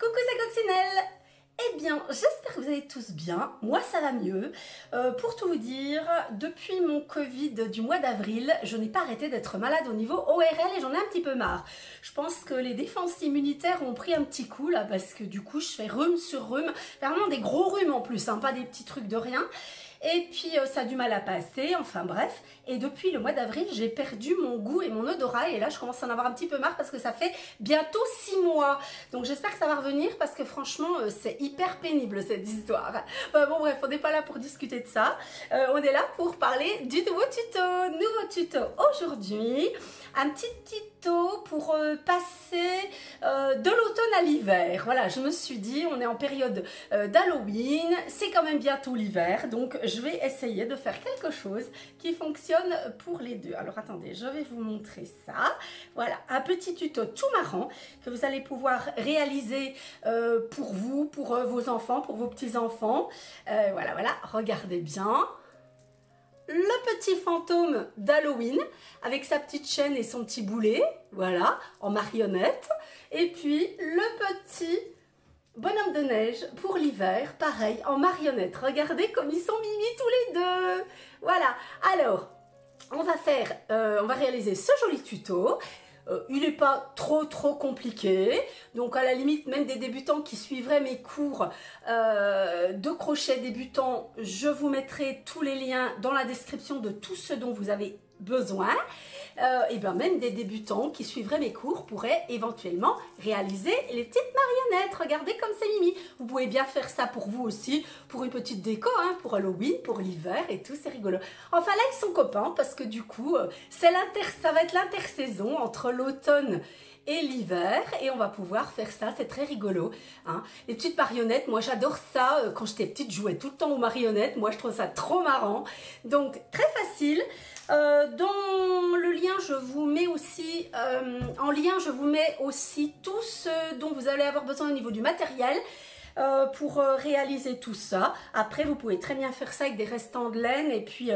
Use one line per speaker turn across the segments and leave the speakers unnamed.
Coucou, c'est Coccinelle. Eh bien, j'espère que vous allez tous bien. Moi, ça va mieux. Pour tout vous dire, depuis mon Covid du mois d'avril, je n'ai pas arrêté d'être malade au niveau ORL et j'en ai un petit peu marre. Je pense que les défenses immunitaires ont pris un petit coup là parce que du coup, je fais rhume sur rhume. Vraiment des gros rhumes en plus, hein, pas des petits trucs de rien. Et puis ça a du mal à passer, enfin bref. Et depuis le mois d'avril, j'ai perdu mon goût et mon odorat. Et là, je commence à en avoir un petit peu marre parce que ça fait bientôt 6 mois. Donc j'espère que ça va revenir parce que franchement, c'est hyper pénible cette histoire. Bon bref, on n'est pas là pour discuter de ça. On est là pour parler du nouveau tuto. Nouveau tuto aujourd'hui. Un petit tuto pour passer de l'automne à l'hiver. Voilà, je me suis dit, on est en période d'Halloween. C'est quand même bientôt l'hiver. Donc je vais essayer de faire quelque chose qui fonctionne pour les deux. Alors attendez, je vais vous montrer ça. Voilà, un petit tuto tout marrant que vous allez pouvoir réaliser pour vous, pour vos enfants, pour vos petits-enfants. Voilà, regardez bien. Le petit fantôme d'Halloween avec sa petite chaîne et son petit boulet, voilà, en marionnette. Et puis le petit bonhomme de neige pour l'hiver, pareil, en marionnette. Regardez comme ils sont mimi tous les deux. Voilà, alors, on va réaliser ce joli tuto. Il n'est pas trop compliqué, donc à la limite même des débutants qui suivraient mes cours de crochet débutant, je vous mettrai tous les liens dans la description de tout ce dont vous avez besoin. Et bien même des débutants qui suivraient mes cours pourraient éventuellement réaliser les petites marionnettes. Regardez comme c'est mimi. Vous pouvez bien faire ça pour vous aussi, pour une petite déco, hein, pour Halloween, pour l'hiver et tout, c'est rigolo. Enfin là ils sont copains parce que du coup ça va être l'intersaison entre l'automne et l'hiver et on va pouvoir faire ça, c'est très rigolo, hein. Les petites marionnettes, moi j'adore ça, quand j'étais petite je jouais tout le temps aux marionnettes, moi je trouve ça trop marrant, donc très facile. Dans le lien je vous mets aussi je vous mets aussi tout ce dont vous allez avoir besoin au niveau du matériel pour réaliser tout ça. Après vous pouvez très bien faire ça avec des restants de laine et puis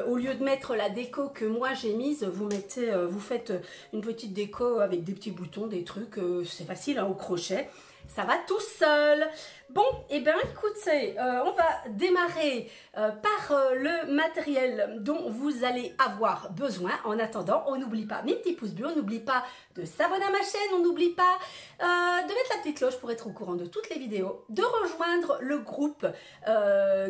au lieu de mettre la déco que moi j'ai mise, vous faites une petite déco avec des petits boutons, des trucs, c'est facile, hein, au crochet. Ça va tout seul. Bon, et bien écoutez, on va démarrer par le matériel dont vous allez avoir besoin. En attendant, on n'oublie pas mes petits pouces bleus, on n'oublie pas de s'abonner à ma chaîne, on n'oublie pas de mettre la petite cloche pour être au courant de toutes les vidéos, de rejoindre le groupe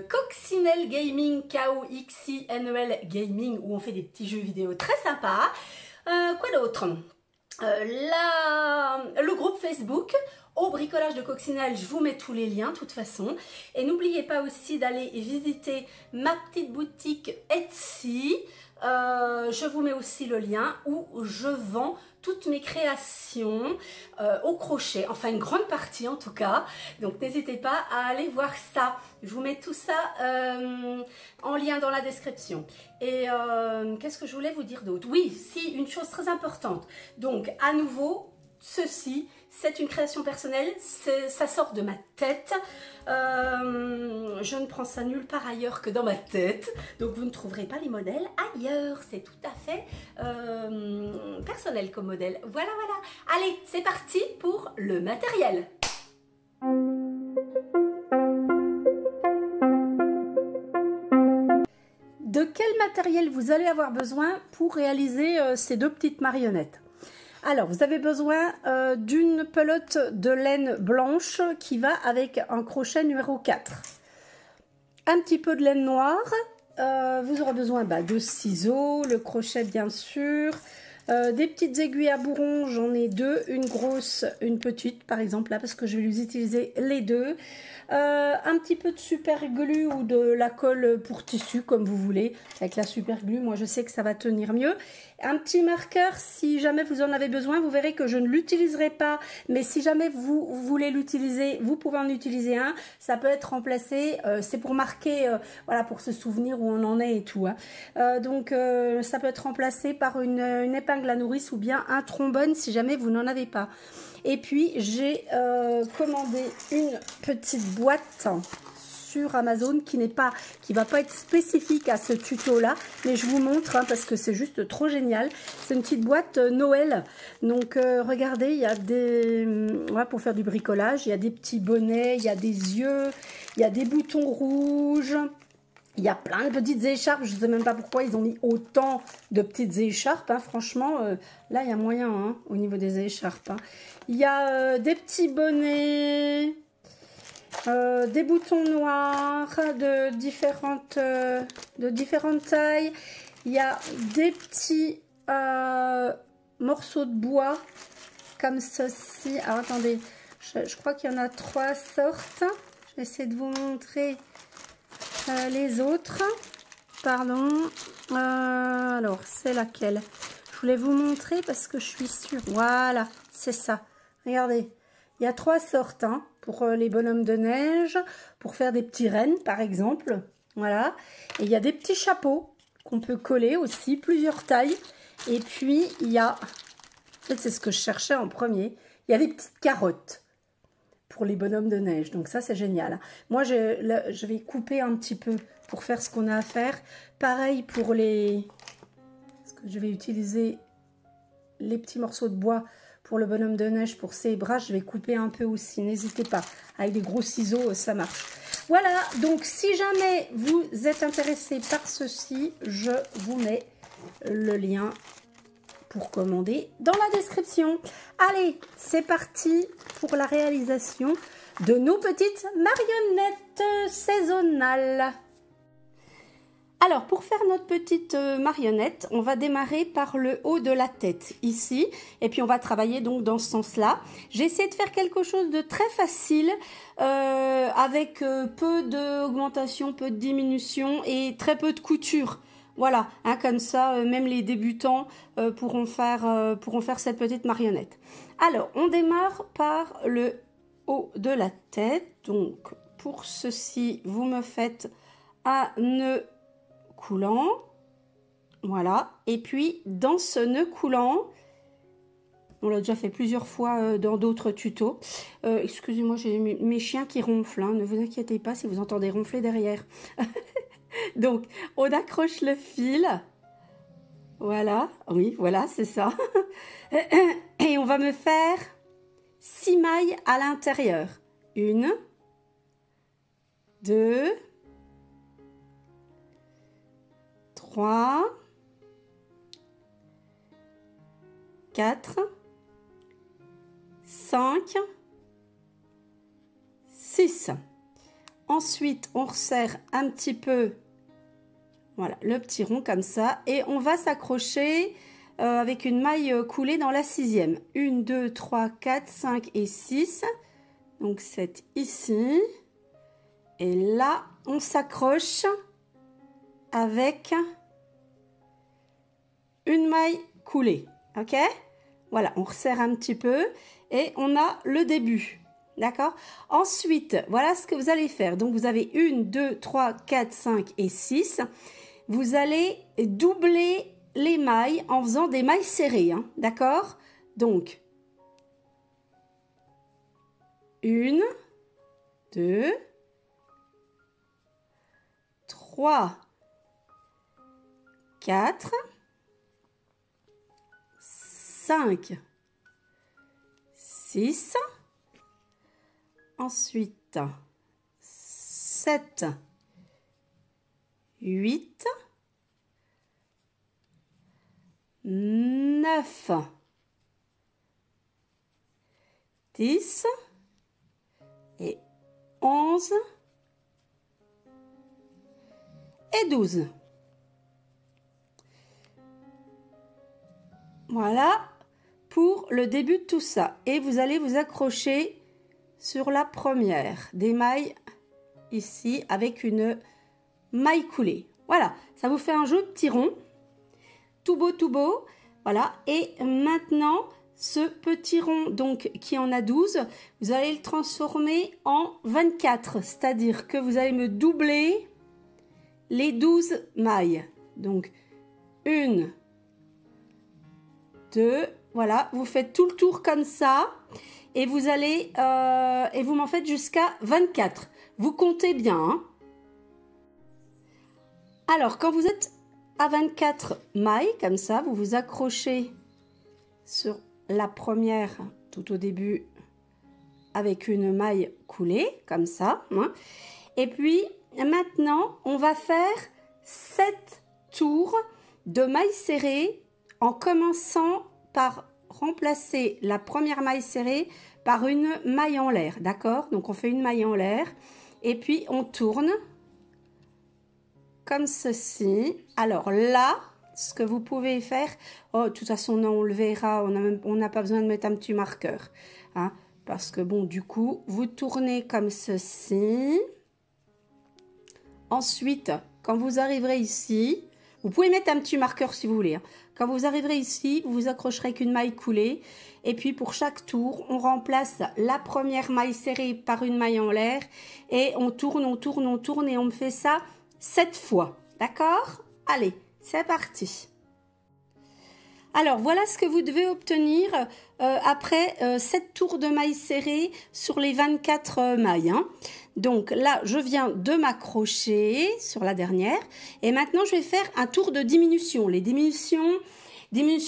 Coccinelle Gaming, K-O-X-I-N-E-L Gaming, où on fait des petits jeux vidéo très sympas. Quoi d'autre? Le groupe Facebook au bricolage de Coccinelle, je vous mets tous les liens de toute façon. Et n'oubliez pas aussi d'aller visiter ma petite boutique Etsy. Je vous mets aussi le lien où je vends toutes mes créations au crochet, enfin une grande partie en tout cas. Donc n'hésitez pas à aller voir ça. Je vous mets tout ça en lien dans la description. Et qu'est-ce que je voulais vous dire d'autre? Oui, si, une chose très importante. Donc à nouveau, ceci, c'est une création personnelle, ça sort de ma tête. Je ne prends ça nulle part ailleurs que dans ma tête. Donc vous ne trouverez pas les modèles ailleurs. C'est tout à fait personnel comme modèle. Voilà. Allez, c'est parti pour le matériel. De quel matériel vous allez avoir besoin pour réaliser ces deux petites marionnettes? Alors, vous avez besoin d'une pelote de laine blanche qui va avec un crochet numéro 4. Un petit peu de laine noire. Vous aurez besoin de ciseaux, le crochet bien sûr. Des petites aiguilles à bourron, j'en ai deux. Une grosse, une petite par exemple là parce que je vais les utiliser les deux. Un petit peu de super glue ou de la colle pour tissu comme vous voulez. Avec la super glue, moi je sais que ça va tenir mieux. Un petit marqueur si jamais vous en avez besoin. Vous verrez que je ne l'utiliserai pas. Mais si jamais vous voulez l'utiliser, vous pouvez en utiliser un. Ça peut être remplacé. C'est pour marquer, voilà, pour se souvenir où on en est et tout. Hein. Donc ça peut être remplacé par une épingle à nourrice ou bien un trombone si jamais vous n'en avez pas. Et puis j'ai commandé une petite boîte sur Amazon qui va pas être spécifique à ce tuto là, mais je vous montre hein, parce que c'est juste trop génial. C'est une petite boîte Noël. Donc regardez, il y a des pour faire du bricolage, il y a des petits bonnets, il y a des yeux, il y a des boutons rouges. Il y a plein de petites écharpes, je ne sais même pas pourquoi ils ont mis autant de petites écharpes. Hein. Franchement, là, il y a moyen hein, au niveau des écharpes. Hein. Il y a des petits bonnets, des boutons noirs de différentes tailles. Il y a des petits morceaux de bois comme ceci. Alors, attendez, je crois qu'il y en a 3 sortes. Je vais essayer de vous montrer... les autres, pardon, alors c'est laquelle? Je voulais vous montrer parce que je suis sûre, voilà, c'est ça, regardez, il y a 3 sortes, hein, pour les bonhommes de neige, pour faire des petits rennes par exemple, voilà, et il y a des petits chapeaux qu'on peut coller aussi, plusieurs tailles, et puis il y a, en fait c'est ce que je cherchais en premier, il y a des petites carottes. Pour les bonhommes de neige, donc ça c'est génial. Moi je vais couper un petit peu pour faire ce qu'on a à faire. Pareil pour les... Parce que je vais utiliser les petits morceaux de bois pour le bonhomme de neige, pour ses bras, je vais couper un peu aussi, n'hésitez pas. Avec des gros ciseaux, ça marche. Voilà, donc si jamais vous êtes intéressé par ceci, je vous mets le lien pour commander dans la description. Allez, c'est parti pour la réalisation de nos petites marionnettes saisonnales. Alors, pour faire notre petite marionnette, on va démarrer par le haut de la tête, ici. Et puis, on va travailler donc dans ce sens-là. J'ai essayé de faire quelque chose de très facile, avec peu d'augmentation, peu de diminution et très peu de couture. Voilà, hein, comme ça, même les débutants pourront faire cette petite marionnette. Alors, on démarre par le haut de la tête. Donc, pour ceci, vous me faites un nœud coulant. Voilà. Et puis, dans ce nœud coulant, on l'a déjà fait plusieurs fois dans d'autres tutos. Excusez-moi, j'ai mes chiens qui ronflent. Hein, ne vous inquiétez pas si vous entendez ronfler derrière. Donc, on accroche le fil. Voilà, oui, voilà, c'est ça. Et on va me faire 6 mailles à l'intérieur. 1, 2, 3, 4, 5, 6. Ensuite, on resserre un petit peu, voilà, le petit rond comme ça. Et on va s'accrocher avec une maille coulée dans la 6e. 1, 2, 3, 4, 5 et 6. Donc, c'est ici. Et là, on s'accroche avec une maille coulée. OK? Voilà, on resserre un petit peu et on a le début. D'accord? Ensuite, voilà ce que vous allez faire. Donc, vous avez 1, 2, 3, 4, 5 et 6. Vous allez doubler les mailles en faisant des mailles serrées. Hein, d'accord? Donc, 1, 2, 3, 4, 5, 6, ensuite 7, 8, 9, 10 et 11 et 12. Voilà pour le début de tout ça. Et vous allez vous accrocher sur la première des mailles ici avec une maille coulée. Voilà, ça vous fait un joli petit rond. Tout beau, tout beau. Voilà, et maintenant, ce petit rond donc qui en a 12, vous allez le transformer en 24. C'est-à-dire que vous allez me doubler les 12 mailles. Donc, 1, 2, Voilà, vous faites tout le tour comme ça. Et vous allez, et vous m'en faites jusqu'à 24. Vous comptez bien, hein. Alors, quand vous êtes à 24 mailles, comme ça, vous vous accrochez sur la première, tout au début, avec une maille coulée, comme ça, hein. Et puis, maintenant, on va faire 7 tours de mailles serrées en commençant par remplacer la première maille serrée par une maille en l'air, d'accord? Donc, on fait une maille en l'air et puis on tourne comme ceci. Alors là, ce que vous pouvez faire, oh, de toute façon, non, on le verra, on n'a pas besoin de mettre un petit marqueur, hein, parce que bon, du coup, vous tournez comme ceci. Ensuite, quand vous arriverez ici, vous pouvez mettre un petit marqueur si vous voulez, hein. Quand vous arriverez ici, vous vous accrocherez qu'une maille coulée. Et puis, pour chaque tour, on remplace la première maille serrée par une maille en l'air. Et on tourne, on tourne, on tourne. Et on me fait ça 7 fois. D'accord? Allez, c'est parti. Alors, voilà ce que vous devez obtenir après 7 tours de mailles serrées sur les 24 mailles, hein. Donc là, je viens de m'accrocher sur la dernière. Et maintenant, je vais faire un tour de diminution. Les diminutions,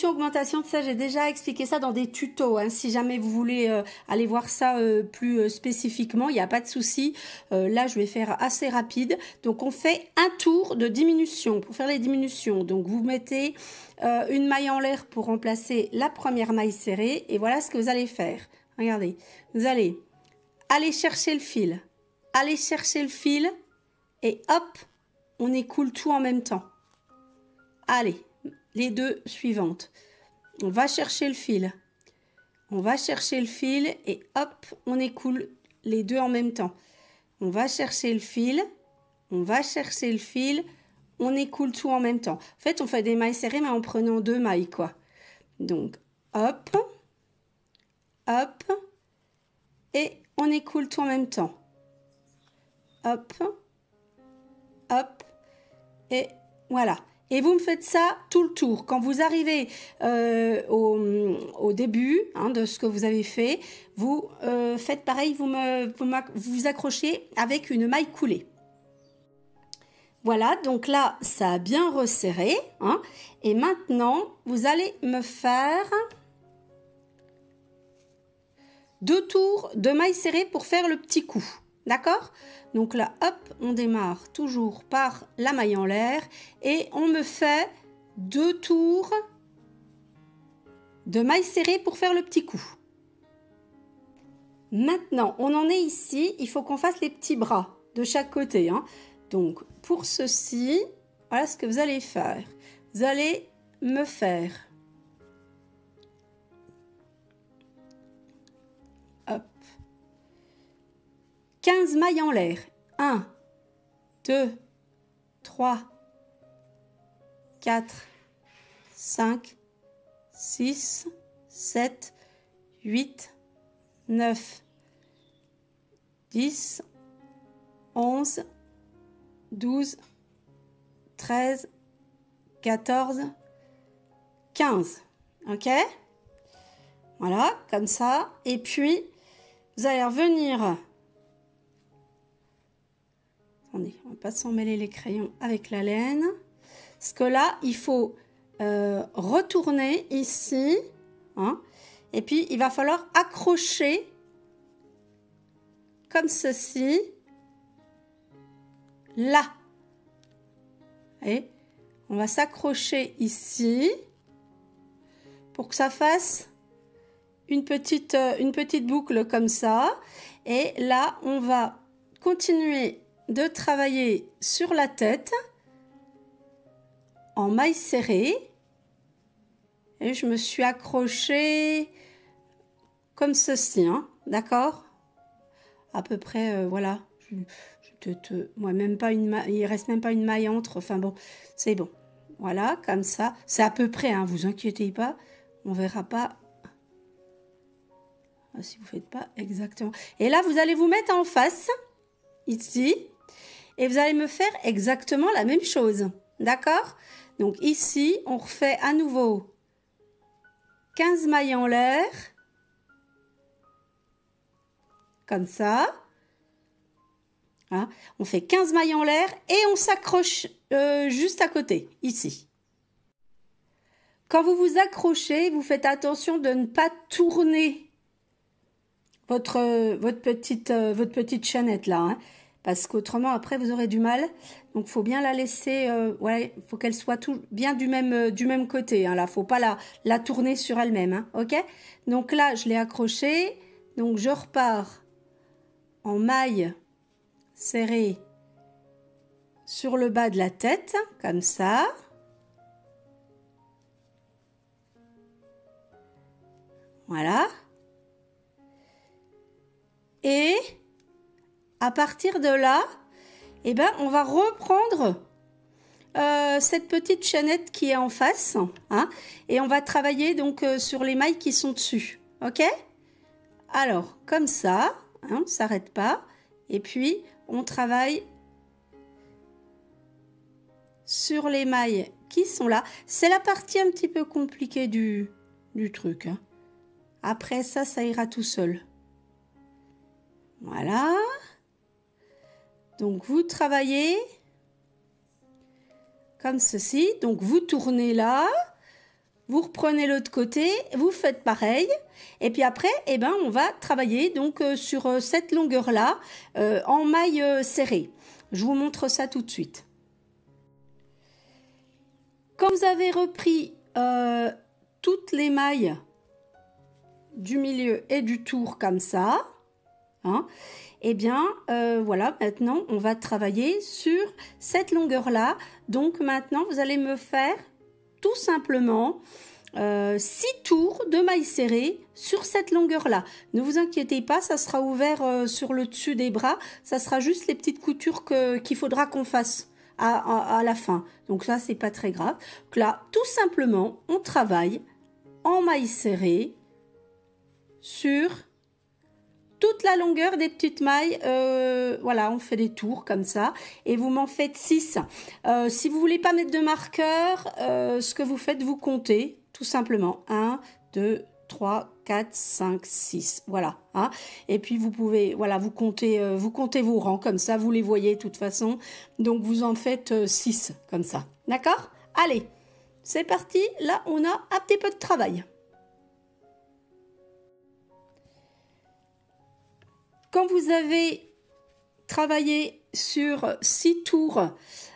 augmentation, ça, j'ai déjà expliqué ça dans des tutos, hein. Si jamais vous voulez aller voir ça plus spécifiquement, il n'y a pas de souci. Là, je vais faire assez rapide. Donc, on fait un tour de diminution pour faire les diminutions. Donc, vous mettez une maille en l'air pour remplacer la première maille serrée. Et voilà ce que vous allez faire. Regardez, vous allez aller chercher le fil. Allez chercher le fil et hop, on écoule tout en même temps. Allez, les deux suivantes. On va chercher le fil. On va chercher le fil et hop, on écoule les deux en même temps. On va chercher le fil. On va chercher le fil. On écoule tout en même temps. En fait, on fait des mailles serrées mais en prenant 2 mailles, quoi. Donc, hop, hop, et on écoule tout en même temps. Hop, hop, et voilà. Et vous me faites ça tout le tour. Quand vous arrivez au début, hein, de ce que vous avez fait, vous faites pareil, vous vous accrochez avec une maille coulée. Voilà, donc là, ça a bien resserré, hein. Et maintenant, vous allez me faire 2 tours de mailles serrées pour faire le petit coup. D'accord? Donc là, hop, on démarre toujours par la maille en l'air et on me fait 2 tours de mailles serrées pour faire le petit coup. Maintenant, on en est ici, il faut qu'on fasse les petits bras de chaque côté, hein. Donc, pour ceci, voilà ce que vous allez faire. Vous allez me faire hop, 15 mailles en l'air. 1, 2, 3, 4, 5, 6, 7, 8, 9, 10, 11, 12, 13, 14, 15. Ok? Voilà, comme ça. Et puis, vous allez revenir. Attendez, on ne va pas s'en mêler les crayons avec la laine. Parce que là, il faut retourner ici. Hein, et puis, il va falloir accrocher comme ceci. Là. Et on va s'accrocher ici pour que ça fasse une petite boucle comme ça. Et là, on va continuer de travailler sur la tête en maille serrée. Et je me suis accrochée comme ceci, hein, d'accord? À peu près, voilà. Moi, même pas une maille, il reste même pas une maille entre. Enfin bon, c'est bon. Voilà, comme ça. C'est à peu près, hein, vous inquiétez pas. On verra pas si vous faites pas exactement. Et là, vous allez vous mettre en face, ici, et vous allez me faire exactement la même chose. D'accord? Donc ici, on refait à nouveau 15 mailles en l'air, comme ça. Hein, on fait 15 mailles en l'air et on s'accroche juste à côté, ici. Quand vous vous accrochez, vous faites attention de ne pas tourner votre petite chaînette là, hein, parce qu'autrement après vous aurez du mal. Donc il faut bien la laisser, ouais, faut qu'elle soit bien du même côté. Hein, là, faut pas la tourner sur elle-même, hein, ok? Donc là, je l'ai accrochée, donc je repars en maille serrée sur le bas de la tête, comme ça. Voilà. Et à partir de là, eh ben, on va reprendre cette petite chaînette qui est en face, hein, et on va travailler donc sur les mailles qui sont dessus. Ok? Alors, comme ça, hein, on ne s'arrête pas. Et puis, on travaille sur les mailles qui sont là. C'est la partie un petit peu compliquée du truc. Hein. Après ça, ça ira tout seul. Voilà. Donc, vous travaillez comme ceci. Donc, vous tournez là. Vous reprenez l'autre côté. Vous faites pareil. Et puis après, eh ben, on va travailler donc sur cette longueur-là en maille serrée. Je vous montre ça tout de suite. Quand vous avez repris toutes les mailles du milieu et du tour comme ça, hein, eh bien, voilà, maintenant, on va travailler sur cette longueur-là. Donc, maintenant, vous allez me faire tout simplement 6 tours de mailles serrées sur cette longueur-là. Ne vous inquiétez pas, ça sera ouvert sur le dessus des bras. Ça sera juste les petites coutures qu'il faudra qu'on fasse à la fin. Donc ça, c'est pas très grave. Donc là, tout simplement, on travaille en mailles serrées sur toute la longueur des petites mailles. Voilà, on fait des tours comme ça. Et vous m'en faites 6. Si vous voulez pas mettre de marqueur, ce que vous faites, vous comptez tout simplement. 1, 2, 3, 4, 5, 6. Voilà. Hein. Et puis vous pouvez, voilà, vous comptez vos rangs comme ça. Vous les voyez de toute façon. Donc vous en faites 6 comme ça. D'accord? Allez, c'est parti. Là, on a un petit peu de travail. Quand vous avez travaillé sur 6 tours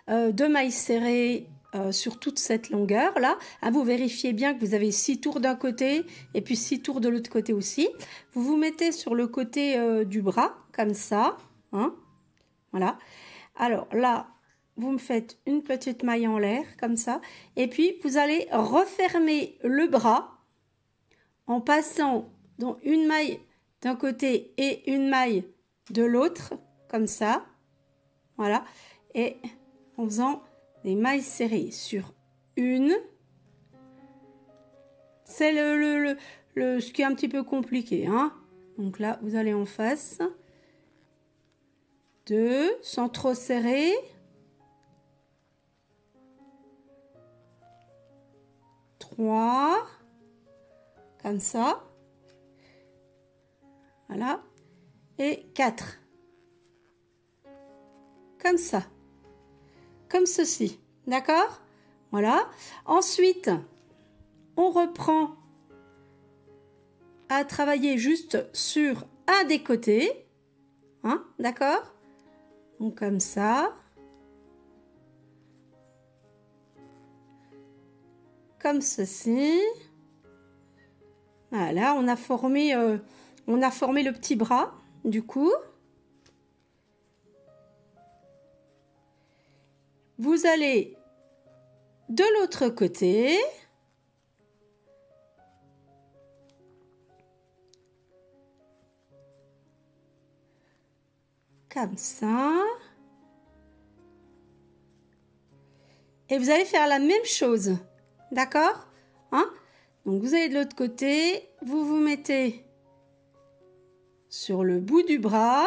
de mailles serrées sur toute cette longueur là, hein, vous vérifiez bien que vous avez 6 tours d'un côté et puis 6 tours de l'autre côté aussi. Vous vous mettez sur le côté du bras comme ça, hein, voilà. Alors là, vous me faites une petite maille en l'air comme ça et puis vous allez refermer le bras en passant dans une maille d'un côté et une maille de l'autre, comme ça, voilà, et en faisant des mailles serrées sur une, c'est ce qui est un petit peu compliqué, hein. Donc là, vous allez en face, 2, sans trop serrer, 3, comme ça. Voilà. Et 4. Comme ça. Comme ceci. D'accord? Voilà. Ensuite, on reprend à travailler juste sur un des côtés. Hein? D'accord? Donc comme ça. Comme ceci. Voilà, on a formé le petit bras, du coup. Vous allez de l'autre côté. Comme ça. Et vous allez faire la même chose. D'accord? Hein? Donc vous allez de l'autre côté, vous vous mettez sur le bout du bras.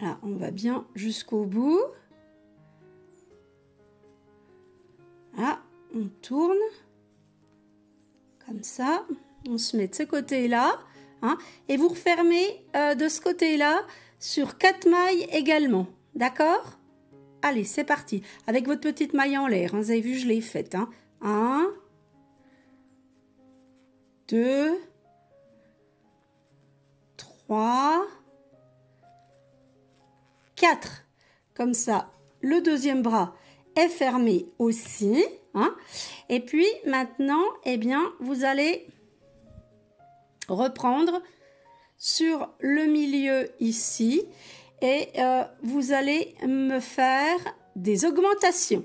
Là, on va bien jusqu'au bout. On tourne. Comme ça. On se met de ce côté-là. Hein, et vous refermez de ce côté-là sur 4 mailles également. D'accord? Allez, c'est parti. Avec votre petite maille en l'air. Hein, vous avez vu, je l'ai faite. Hein. 1, 2, 3, 4. Comme ça, le deuxième bras est fermé aussi. Hein. Et puis, maintenant, eh bien, vous allez reprendre sur le milieu ici. Et vous allez me faire des augmentations.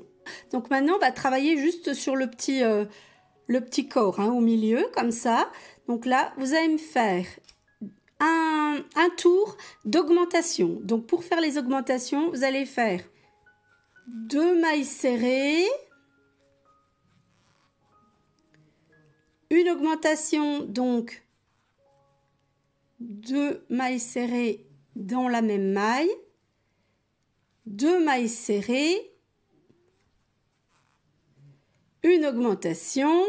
Donc maintenant, on va travailler juste sur le petit corps, hein, au milieu, comme ça. Donc là, vous allez me faire un tour d'augmentation. Donc pour faire les augmentations, vous allez faire 2 mailles serrées, une augmentation, donc 2 mailles serrées dans la même maille, 2 mailles serrées, une augmentation,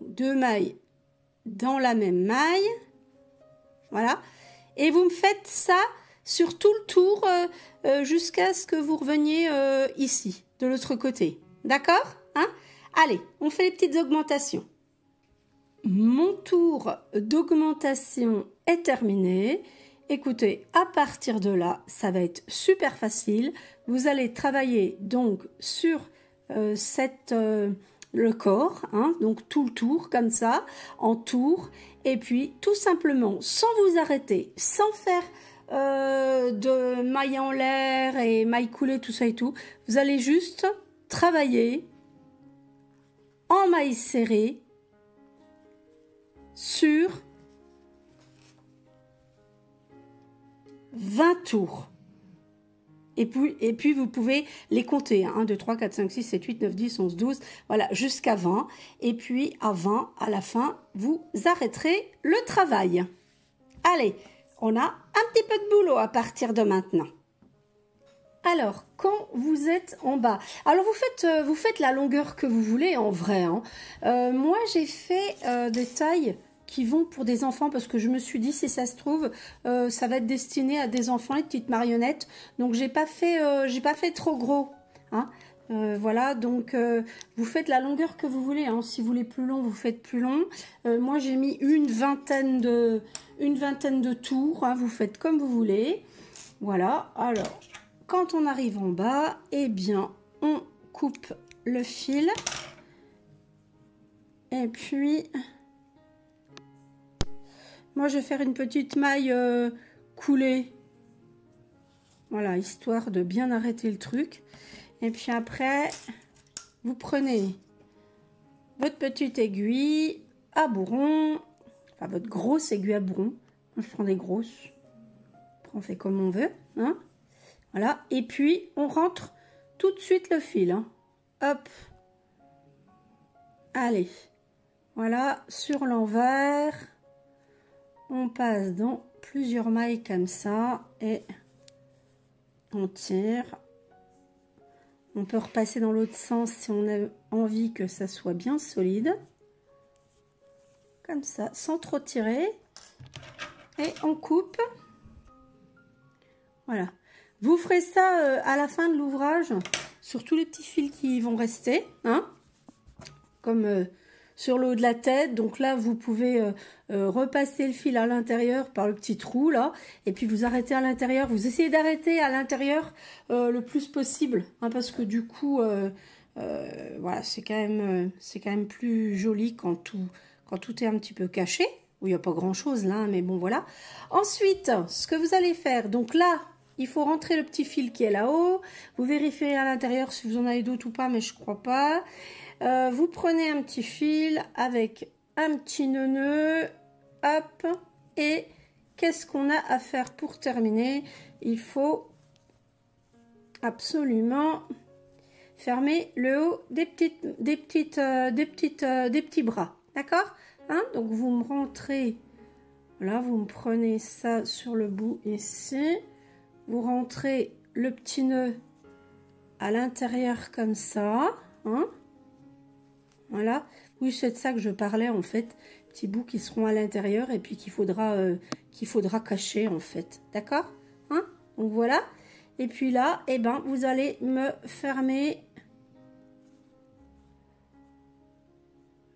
2 mailles dans la même maille, voilà, et vous me faites ça sur tout le tour jusqu'à ce que vous reveniez ici, de l'autre côté, d'accord, hein? Allez, on fait les petites augmentations. Mon tour d'augmentation est terminé. Écoutez, à partir de là, ça va être super facile. Vous allez travailler donc sur le corps, hein, donc tout le tour comme ça, en tour. Et puis tout simplement, sans vous arrêter, sans faire de mailles en l'air et mailles coulées, tout ça et tout, vous allez juste travailler en mailles serrées sur 20 tours. Et puis vous pouvez les compter. 1, 2, 3, 4, 5, 6, 7, 8, 9, 10, 11, 12. Voilà, jusqu'à 20. Et puis à 20, à la fin, vous arrêterez le travail. Allez, on a un petit peu de boulot à partir de maintenant. Alors, quand vous êtes en bas, alors vous faites la longueur que vous voulez en vrai. Hein. Moi, j'ai fait des tailles qui vont pour des enfants parce que je me suis dit, si ça se trouve, ça va être destiné à des enfants, les petites marionnettes. Donc, j'ai pas fait trop gros. Hein. Voilà, donc vous faites la longueur que vous voulez. Hein. Si vous voulez plus long, vous faites plus long. Moi, j'ai mis une vingtaine de tours. Hein. Vous faites comme vous voulez. Voilà, alors... Quand on arrive en bas, eh bien, on coupe le fil. Et puis, moi, je vais faire une petite maille coulée. Voilà, histoire de bien arrêter le truc. Et puis après, vous prenez votre petite aiguille à bourron. Enfin, votre grosse aiguille à bourron. Moi, je prends des grosses. Après, on fait comme on veut, hein. Voilà, et puis on rentre tout de suite le fil. Hein. Hop. Allez. Voilà, sur l'envers. On passe dans plusieurs mailles comme ça. Et on tire. On peut repasser dans l'autre sens si on a envie que ça soit bien solide. Comme ça, sans trop tirer. Et on coupe. Voilà. Vous ferez ça à la fin de l'ouvrage sur tous les petits fils qui vont rester, hein, comme sur le haut de la tête. Donc là, vous pouvez repasser le fil à l'intérieur par le petit trou là, et puis vous arrêtez à l'intérieur. Vous essayez d'arrêter à l'intérieur le plus possible, hein, parce que du coup, voilà, c'est quand même plus joli quand tout est un petit peu caché. Oui, il n'y a pas grand chose là, hein, mais bon voilà. Ensuite, ce que vous allez faire, donc là. Il faut rentrer le petit fil qui est là-haut. Vous vérifiez à l'intérieur si vous en avez d'autres ou pas, mais je ne crois pas. Vous prenez un petit fil avec un petit nœud. Hop. Et qu'est-ce qu'on a à faire pour terminer? Il faut absolument fermer le haut des petits bras. D'accord, hein? Donc vous me rentrez. Voilà, vous me prenez ça sur le bout ici. Vous rentrez le petit nœud à l'intérieur comme ça, hein. Voilà. Oui, c'est de ça que je parlais en fait. Petits bouts qui seront à l'intérieur et puis qu'il faudra cacher en fait. D'accord? Hein? Donc voilà. Et puis là, eh ben, vous allez me fermer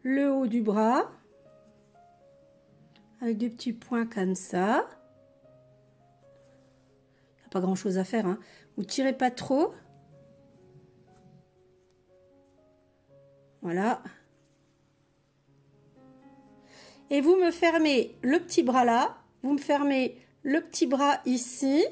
le haut du bras avec des petits points comme ça. Il n'y a pas grand chose à faire, hein. Vous tirez pas trop. Voilà. Et vous me fermez le petit bras là. Vous me fermez le petit bras ici.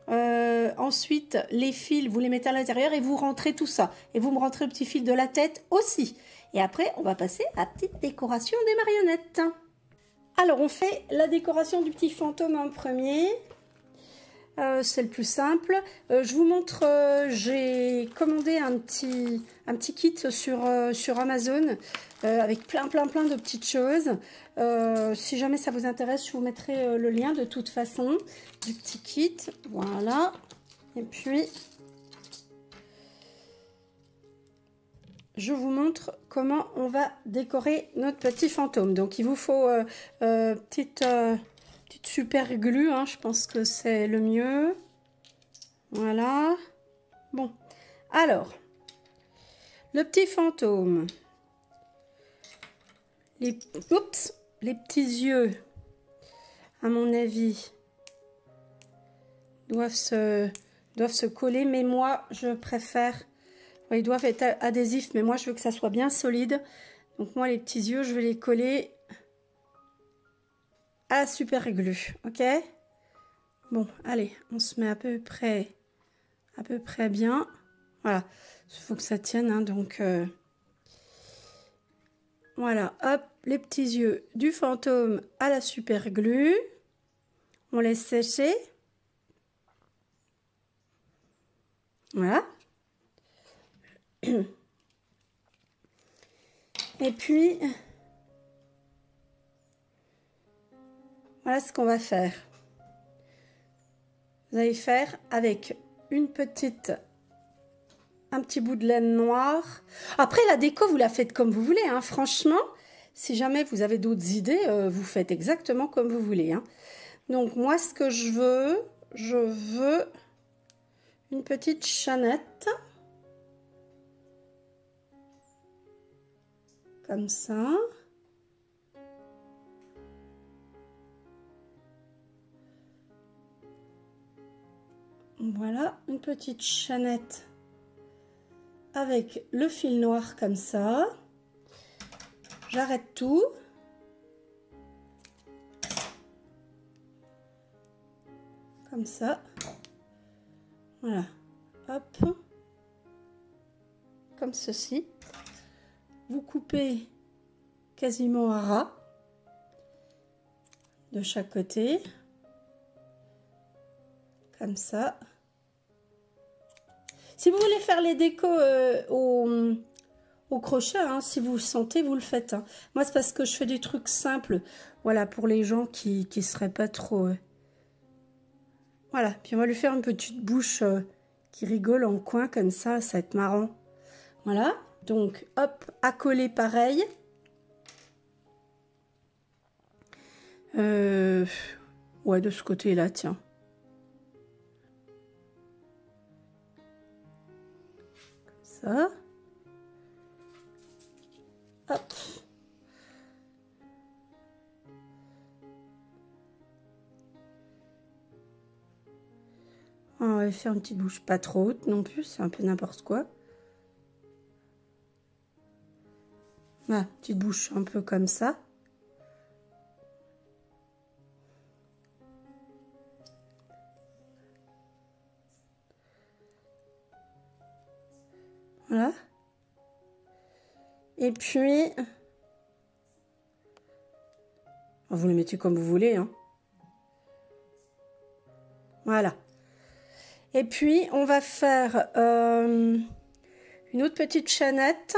Ensuite, les fils, vous les mettez à l'intérieur et vous rentrez tout ça. Et vous me rentrez le petit fil de la tête aussi. Et après, on va passer à la petite décoration des marionnettes. Alors, on fait la décoration du petit fantôme en premier. C'est le plus simple. Je vous montre, j'ai commandé un petit kit sur Amazon avec plein de petites choses. Si jamais ça vous intéresse, je vous mettrai le lien de toute façon du petit kit. Voilà. Et puis, je vous montre comment on va décorer notre petit fantôme. Donc, il vous faut petite super glue, hein, je pense que c'est le mieux. Voilà. Bon, alors, le petit fantôme. Les petits yeux, à mon avis, doivent se coller, mais moi, je préfère... Ils doivent être adhésifs, mais moi, je veux que ça soit bien solide. Donc, moi, les petits yeux, je vais les coller à super glue, ok? Bon, allez, on se met à peu près bien. Voilà, il faut que ça tienne, hein, donc voilà, hop, les petits yeux du fantôme à la super glue. On laisse sécher. Voilà. Et puis, voilà ce qu'on va faire. Vous allez faire avec un petit bout de laine noire. Après, la déco, vous la faites comme vous voulez, hein. Franchement, si jamais vous avez d'autres idées, vous faites exactement comme vous voulez, hein. Donc, moi, ce que je veux une petite chaînette. Comme ça. Voilà, une petite chaînette avec le fil noir comme ça. J'arrête tout. Comme ça. Voilà. Hop. Comme ceci. Vous coupez quasiment à ras de chaque côté. Comme ça. Si vous voulez faire les décos au crochet, hein, si vous le sentez, vous le faites, hein. Moi, c'est parce que je fais des trucs simples. Voilà, pour les gens qui seraient pas trop... Voilà, puis on va lui faire une petite bouche qui rigole en coin, comme ça va être marrant. Voilà, donc, hop, à coller pareil. Ouais, de ce côté-là, tiens. Ça. Hop. On va faire une petite bouche pas trop haute non plus, c'est un peu n'importe quoi. Voilà, petite bouche un peu comme ça. Voilà. Et puis, vous le mettez comme vous voulez, hein. Voilà. Et puis, on va faire une autre petite chaînette.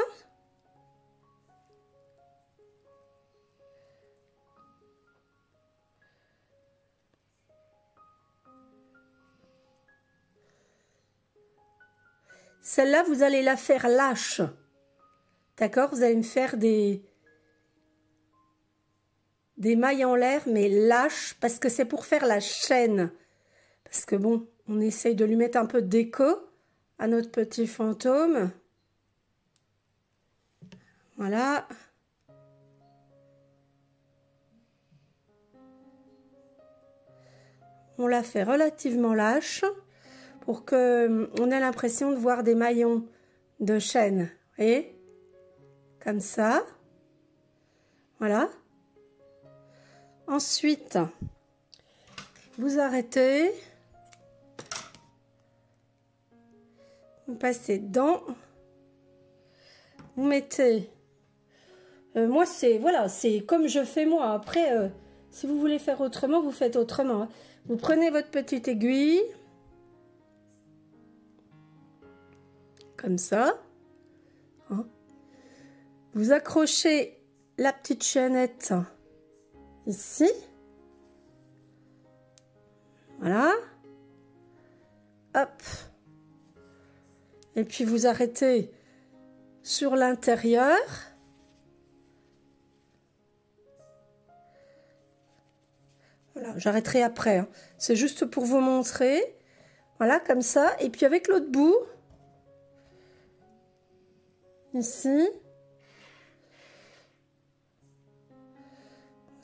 Celle-là, vous allez la faire lâche. D'accord? Vous allez me faire des mailles en l'air, mais lâches, parce que c'est pour faire la chaîne. Parce que bon, on essaye de lui mettre un peu de déco à notre petit fantôme. Voilà. On la fait relativement lâche pour que on ait l'impression de voir des maillons de chaîne. Vous voyez? Comme ça. Voilà. Ensuite, vous arrêtez. Vous passez dedans. Vous mettez... moi, c'est... Voilà, c'est comme je fais moi. Après, si vous voulez faire autrement, vous faites autrement. Vous prenez votre petite aiguille. Comme ça. Hein. Vous accrochez la petite chaînette ici. Voilà. Hop. Et puis vous arrêtez sur l'intérieur. Voilà, j'arrêterai après. Hein. C'est juste pour vous montrer. Voilà, comme ça. Et puis avec l'autre bout, ici,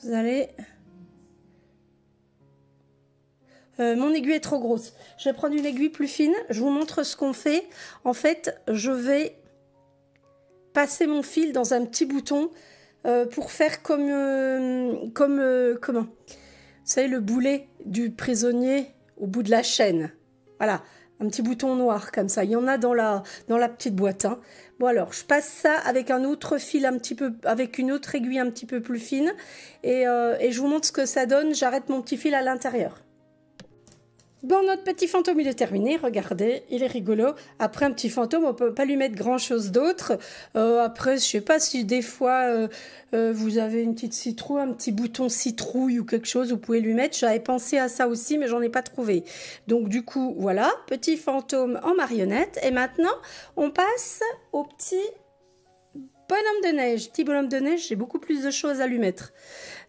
vous allez... mon aiguille est trop grosse. Je vais prendre une aiguille plus fine. Je vous montre ce qu'on fait. En fait, je vais passer mon fil dans un petit bouton pour faire comment? Vous savez, le boulet du prisonnier au bout de la chaîne. Voilà, un petit bouton noir comme ça. Il y en a dans la petite boîte. Hein. Bon alors, je passe ça avec un autre fil un petit peu, avec une autre aiguille un petit peu plus fine. Et je vous montre ce que ça donne. J'arrête mon petit fil à l'intérieur. Bon, notre petit fantôme, il est terminé. Regardez, il est rigolo. Après, un petit fantôme, on peut pas lui mettre grand-chose d'autre. Après, je sais pas si des fois, vous avez une petite citrouille, un petit bouton citrouille ou quelque chose, vous pouvez lui mettre. J'avais pensé à ça aussi, mais j'en ai pas trouvé. Donc, du coup, voilà, petit fantôme en marionnette. Et maintenant, on passe au petit bonhomme de neige. Petit bonhomme de neige, j'ai beaucoup plus de choses à lui mettre.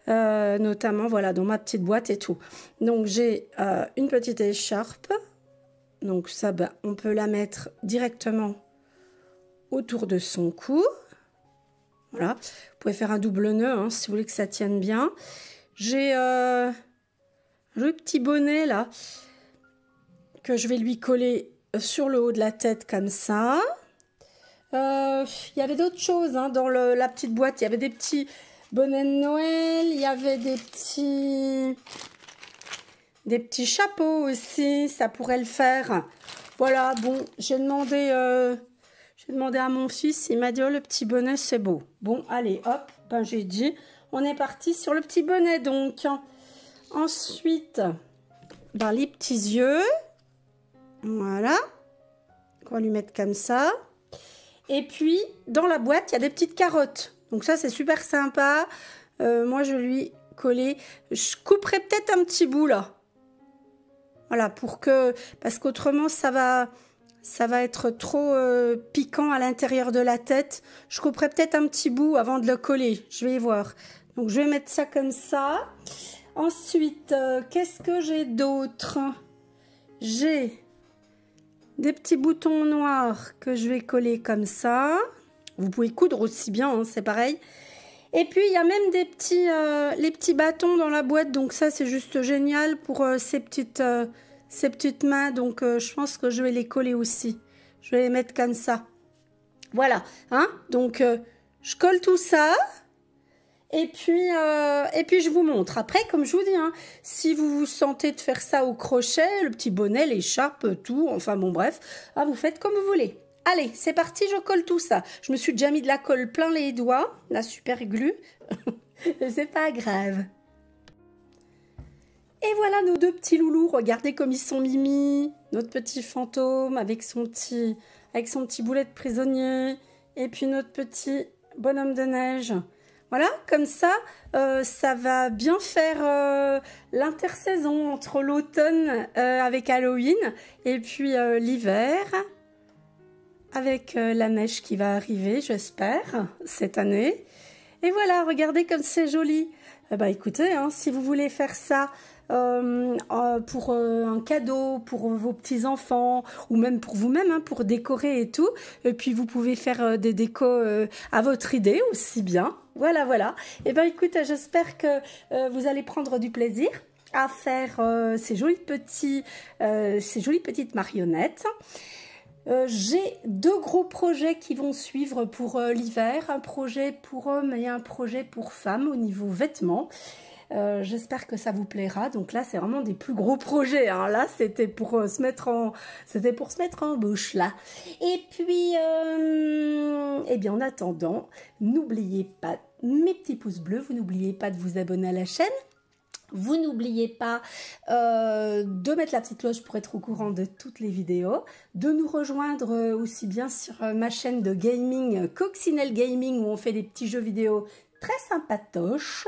Notamment voilà dans ma petite boîte et tout. Donc j'ai une petite écharpe, donc ça on peut la mettre directement autour de son cou. Voilà, vous pouvez faire un double nœud hein, si vous voulez que ça tienne bien. J'ai un petit bonnet là que je vais lui coller sur le haut de la tête comme ça. Il y avait d'autres choses hein, dans la petite boîte. Il y avait des petits bonnets de Noël, il y avait des petits chapeaux aussi, ça pourrait le faire. Voilà, bon, j'ai demandé à mon fils, il m'a dit, oh, le petit bonnet, c'est beau. Bon, allez, hop, ben j'ai dit, on est parti sur le petit bonnet, donc. Ensuite, ben, les petits yeux, voilà, on va lui mettre comme ça. Et puis, dans la boîte, il y a des petites carottes. Donc ça, c'est super sympa. Moi, je lui coller. Je couperai peut-être un petit bout, là. Voilà, parce qu'autrement, ça va être trop piquant à l'intérieur de la tête. Je couperai peut-être un petit bout avant de le coller. Je vais y voir. Donc, je vais mettre ça comme ça. Ensuite, qu'est-ce que j'ai d'autre? J'ai des petits boutons noirs que je vais coller comme ça. Vous pouvez coudre aussi bien, hein, c'est pareil. Et puis, il y a même des les petits bâtons dans la boîte. Donc ça, c'est juste génial pour ces petites mains. Donc, je pense que je vais les coller aussi. Je vais les mettre comme ça. Voilà. Hein? Donc, je colle tout ça. Et puis, je vous montre. Après, comme je vous dis, hein, si vous vous sentez de faire ça au crochet, le petit bonnet, l'écharpe, tout, enfin bon, bref, hein, vous faites comme vous voulez. Allez, c'est parti, je colle tout ça. Je me suis déjà mis de la colle plein les doigts, la super glue. C'est pas grave. Et voilà nos deux petits loulous. Regardez comme ils sont mimi. Notre petit fantôme avec son petit boulet de prisonnier. Et puis notre petit bonhomme de neige. Voilà, comme ça, ça va bien faire l'intersaison entre l'automne avec Halloween et puis l'hiver avec la neige qui va arriver, j'espère, cette année. Et voilà, regardez comme c'est joli. Eh ben, écoutez, hein, si vous voulez faire ça pour un cadeau, pour vos petits-enfants, ou même pour vous-même, hein, pour décorer et tout, et puis vous pouvez faire des décos à votre idée aussi bien. Voilà, voilà. Eh ben, écoute, j'espère que vous allez prendre du plaisir à faire ces jolies petites marionnettes. J'ai 2 gros projets qui vont suivre pour l'hiver, un projet pour hommes et un projet pour femmes au niveau vêtements. J'espère que ça vous plaira. Donc là, c'est vraiment des plus gros projets, hein. Là, c'était pour se mettre en bouche là. Et puis, eh bien, en attendant, n'oubliez pas mes petits pouces bleus. Vous n'oubliez pas de vous abonner à la chaîne. Vous n'oubliez pas de mettre la petite cloche pour être au courant de toutes les vidéos, de nous rejoindre aussi bien sur ma chaîne de gaming, Coccinelle Gaming, où on fait des petits jeux vidéo très sympatoches,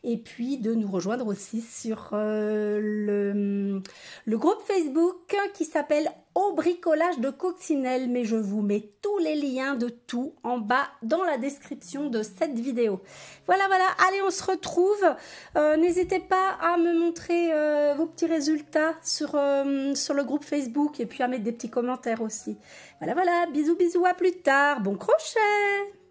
et puis de nous rejoindre aussi sur le groupe Facebook qui s'appelle Au bricolage de Coccinelle, mais je vous mets tous les liens de tout en bas dans la description de cette vidéo. Voilà, voilà, allez, on se retrouve. N'hésitez pas à me montrer vos petits résultats sur le groupe Facebook et puis à mettre des petits commentaires aussi. Voilà, voilà, bisous, bisous, à plus tard, bon crochet!